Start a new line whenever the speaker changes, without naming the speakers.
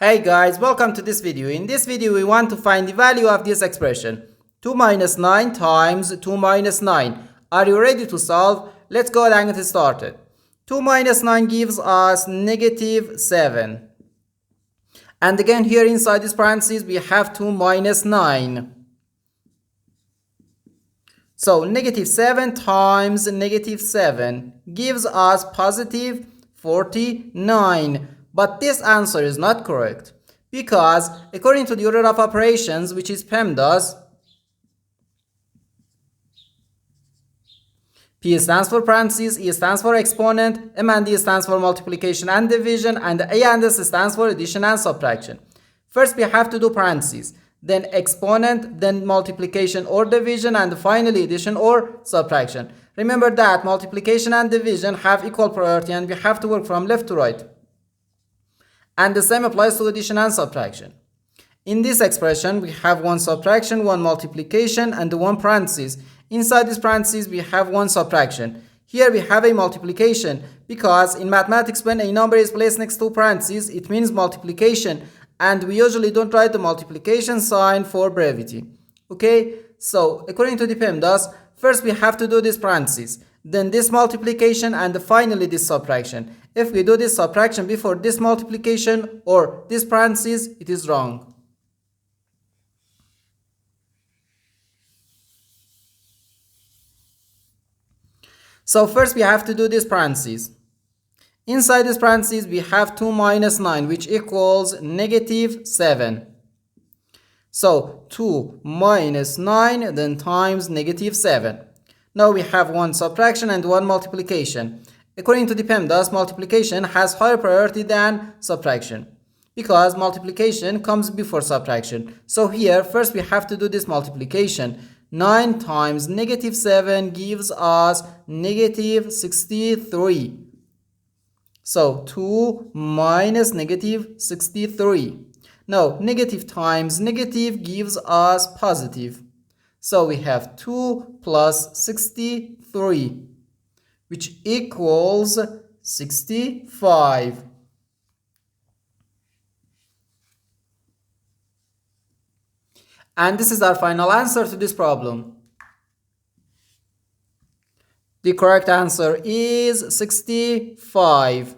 Hey guys, welcome to this video. In this video, we want to find the value of this expression. 2 minus 9 times 2 minus 9. Are you ready to solve? Let's go ahead and get started. 2 minus 9 gives us negative 7. And again, here inside this parentheses, we have 2 minus 9. So negative 7 times negative 7 gives us positive 49. But this answer is not correct because according to the order of operations, which is PEMDAS, P stands for parentheses, E stands for exponent, M and D stands for multiplication and division, and A and S stands for addition and subtraction. First we have to do parentheses, then exponent, then multiplication or division, and finally addition or subtraction. Remember that multiplication and division have equal priority and we have to work from left to right. And the same applies to addition and subtraction. In this expression, we have one subtraction, one multiplication, and one parenthesis. Inside this parenthesis, we have one subtraction. Here we have a multiplication because in mathematics, when a number is placed next to parentheses, it means multiplication. And we usually don't write the multiplication sign for brevity. Okay, so according to the PEMDAS, first we have to do this parenthesis, then this multiplication, and finally this subtraction. If we do this subtraction before this multiplication or this parenthesis, it is wrong. So first we have to do this parenthesis. Inside this parenthesis we have 2 minus 9, which equals negative 7. So 2 minus 9 then times negative 7. Now we have one subtraction and one multiplication. According to the PEMDAS, multiplication has higher priority than subtraction because multiplication comes before subtraction. So here first we have to do this multiplication. 9 times negative 7 gives us negative 63. So 2 minus negative 63. Now negative times negative gives us positive. So we have 2 plus 63, which equals 65. And this is our final answer to this problem. The correct answer is 65.